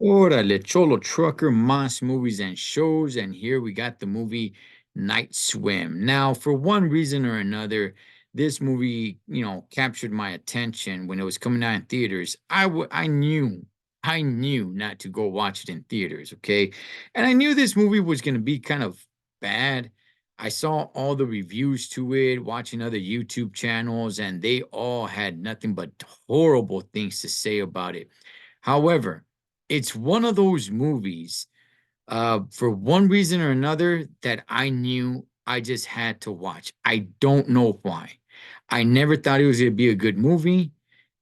Órale, Cholo Trucker, M.A.S. movies and shows, and here we got the movie Night Swim. Now, for one reason or another, this movie, captured my attention when it was coming out in theaters. I knew not to go watch it in theaters, okay? And I knew this movie was going to be kind of bad. I saw all the reviews to it, watching other YouTube channels, and they all had nothing but horrible things to say about it. However, it's one of those movies, for one reason or another, that I knew I just had to watch. I don't know why. I never thought it was going to be a good movie.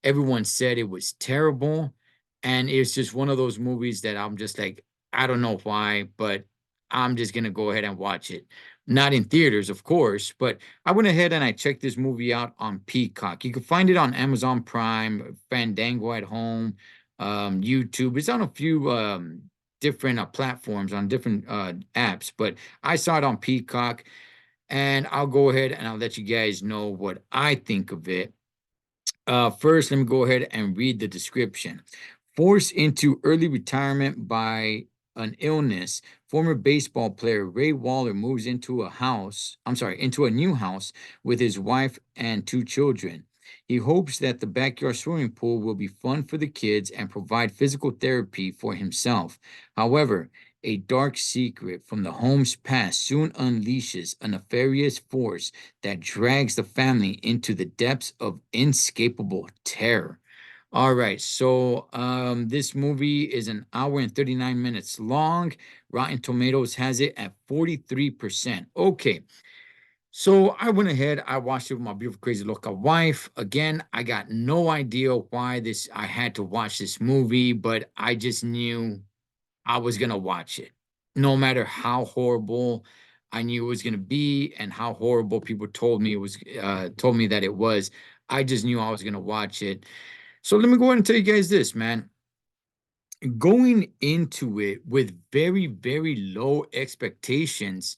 Everyone said it was terrible. And it's just one of those movies that I'm just like, I don't know why, but I'm just going to go ahead and watch it. Not in theaters, of course, but I went ahead and I checked this movie out on Peacock. You can find it on Amazon Prime, Fandango at home, YouTube. It's on a few different platforms, on different apps, but I saw it on Peacock, and I'll go ahead and I'll let you guys know what I think of it. First, let me go ahead and read the description. Forced into early retirement by an illness, former baseball player Ray Waller moves into a new house with his wife and two children. He hopes that the backyard swimming pool will be fun for the kids and provide physical therapy for himself. However, a dark secret from the home's past soon unleashes a nefarious force that drags the family into the depths of inescapable terror. All right, so this movie is an hour and 39 minutes long. Rotten Tomatoes has it at 43%. Okay, so I went ahead, I watched it with my beautiful, crazy local wife. Again, I got no idea why I had to watch this movie, but I just knew I was gonna watch it. No matter how horrible I knew it was gonna be and how horrible people told me that it was, I just knew I was gonna watch it. So let me go ahead and tell you guys this, man. Going into it with very, very low expectations,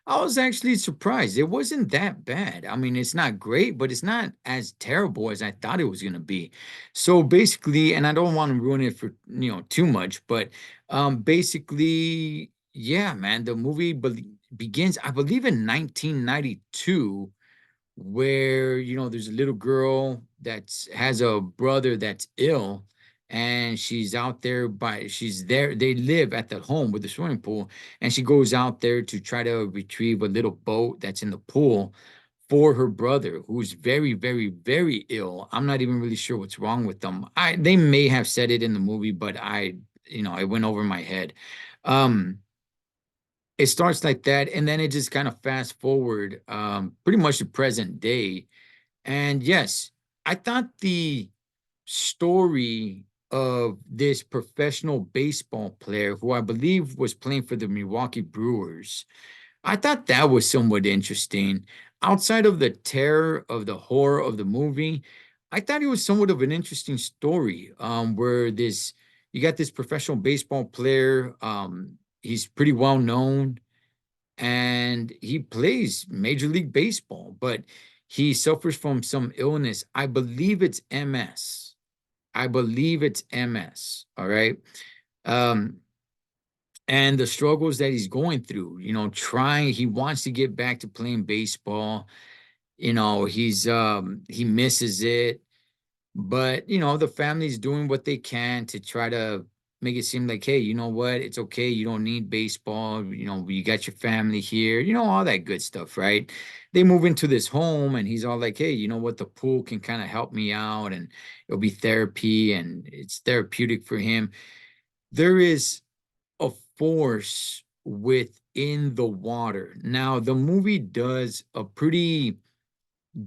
I was actually surprised. It wasn't that bad. I mean, it's not great, but it's not as terrible as I thought it was going to be. So basically, and I don't want to ruin it for, too much, but basically, yeah, man, the movie begins, I believe, in 1992, where there's a little girl that has a brother that's ill, and she's there, they live at the home with the swimming pool, and she goes out there to try to retrieve a little boat that's in the pool for her brother, who's very, very, very ill. I'm not even really sure what's wrong with them. They may have said it in the movie, but it went over my head. um it starts like that, and then it just kind of fast forward, pretty much the present day. And yes, I thought the story of this professional baseball player, who I believe was playing for the Milwaukee Brewers, I thought that was somewhat interesting. Outside of the terror of the horror of the movie, I thought it was somewhat of an interesting story, where you got this professional baseball player. He's pretty well known, and he plays Major League Baseball, but he suffers from some illness. I believe it's MS. I believe it's MS. All right. Um, and the struggles that he's going through, he wants to get back to playing baseball. He misses it, but the family's doing what they can to try to make it seem like, hey, you know what? It's okay. You don't need baseball. You got your family here, all that good stuff, right? They move into this home, and he's all like, hey, you know what? The pool can kind of help me out, and it'll be therapy, and it's therapeutic for him. There is a force within the water. Now, the movie does a pretty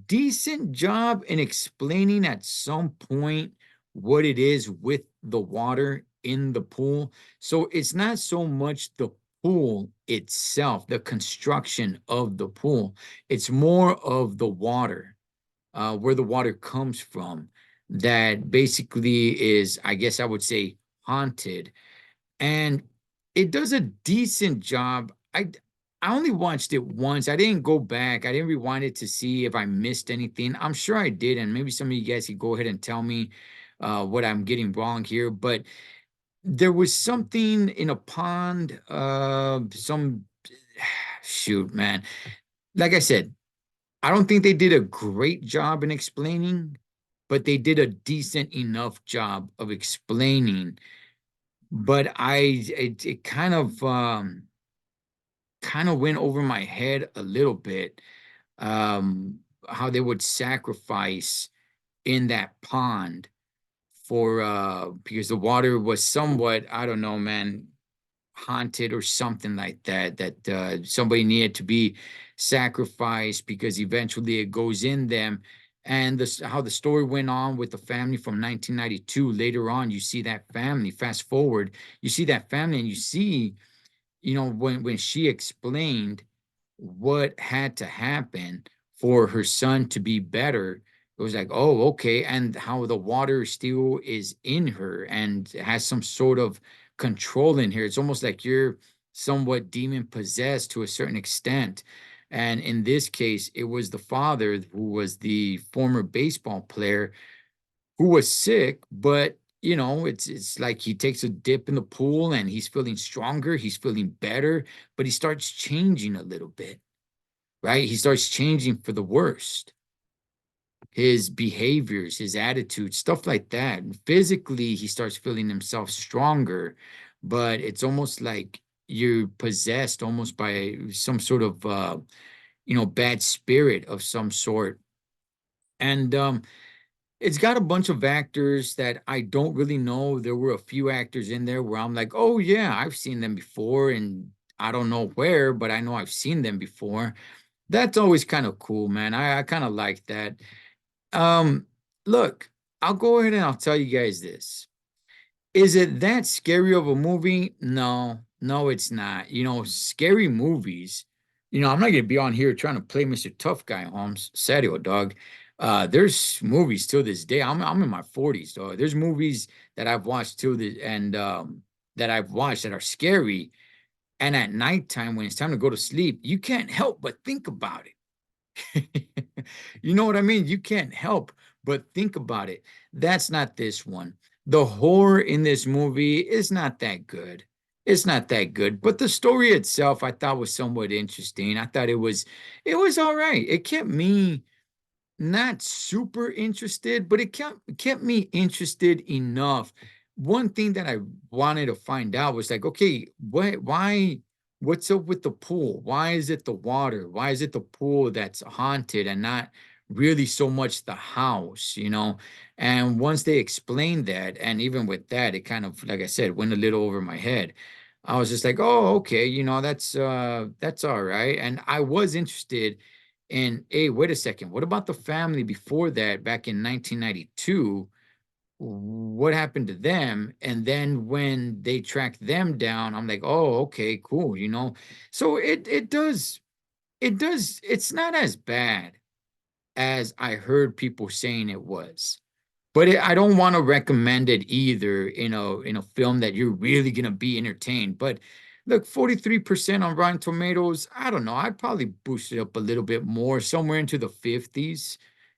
decent job in explaining at some point what it is with the water in the pool. So it's not so much the pool itself, the construction of the pool. It's more of the water, where the water comes from, that basically is, I guess I would say, haunted. And it does a decent job. I only watched it once. I didn't go back. I didn't rewind it to see if I missed anything. I'm sure I did, and maybe some of you guys could go ahead and tell me what I'm getting wrong here. But there was something in a pond, some shoot, man. Like I said, I don't think they did a great job in explaining, but they did a decent enough job of explaining. But it kind of went over my head a little bit, um, how they would sacrifice in that pond for because the water was somewhat, I don't know, man, haunted or something like that, that somebody needed to be sacrificed because eventually it goes in them. And this, how the story went on with the family from 1992. Later on, you see that family. Fast forward, you see that family, and you see, when she explained what had to happen for her son to be better, it was like, oh, okay. And how the water still is in her and has some sort of control in here. It's almost like you're somewhat demon possessed to a certain extent. And in this case, it was the father who was the former baseball player who was sick, but it's like he takes a dip in the pool and he's feeling stronger, he's feeling better, but he starts changing a little bit, right? He starts changing for the worst. His behaviors, his attitude, stuff like that. And physically, he starts feeling himself stronger, but it's almost like you're possessed almost by some sort of bad spirit of some sort. And it's got a bunch of actors that I don't really know. There were a few actors in there where I'm like, oh yeah, I've seen them before, and I don't know where, but I know I've seen them before. That's always kind of cool, man. I kind of like that. Um, Look, I'll go ahead and I'll tell you guys this. Is it that scary of a movie? No, no, it's not. Scary movies, I'm not gonna be on here trying to play Mr. Tough Guy, Holmes. Serio, dog. There's movies till this day. I'm in my 40s, dog. There's movies that I've watched till the and that I've watched that are scary. And at nighttime, when it's time to go to sleep, you can't help but think about it. You know what I mean? You can't help but think about it. That's not this one. The horror in this movie is not that good. It's not that good, but the story itself I thought was somewhat interesting. I thought it was all right. It kept me not super interested, but it kept me interested enough. One thing that I wanted to find out was like, okay, what's up with the pool? Why is it the water? Why is it the pool that's haunted and not really so much the house? And once they explained that, and even with that, it kind of, like I said, went a little over my head. I was just like, oh, okay, that's all right. And I was interested and hey, wait a second. What about the family before that back in 1992? What happened to them? And then when they tracked them down, I'm like, oh, okay, cool. So it does, it's not as bad as I heard people saying it was. But I don't want to recommend it either in a film that you're really gonna be entertained. But look, 43% on Rotten Tomatoes. I don't know. I'd probably boost it up a little bit more, somewhere into the 50s.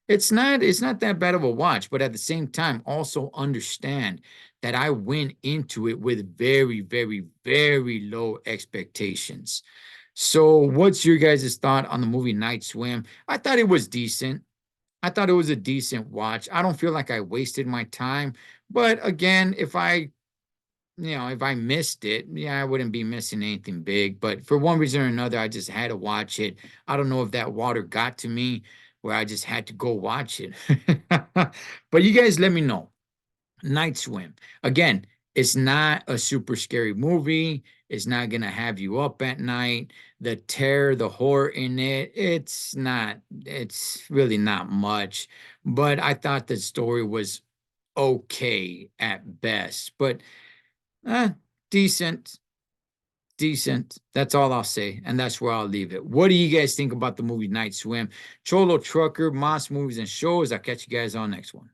It's not that bad of a watch, but at the same time, also understand that I went into it with very, very, very low expectations. So, what's your guys' thought on the movie Night Swim? I thought it was decent. I thought it was a decent watch. I don't feel like I wasted my time. But again, if I missed it, yeah, I wouldn't be missing anything big. But for one reason or another, I just had to watch it. I don't know if that water got to me where I just had to go watch it. But you guys let me know. Night Swim. Again, it's not a super scary movie. It's not gonna have you up at night. The terror, the horror in it, it's really not much. But I thought the story was okay at best. But eh, decent, decent. That's all I'll say. And that's where I'll leave it. What do you guys think about the movie Night Swim? Cholo Trucker, Moss Movies and Shows. I'll catch you guys on next one.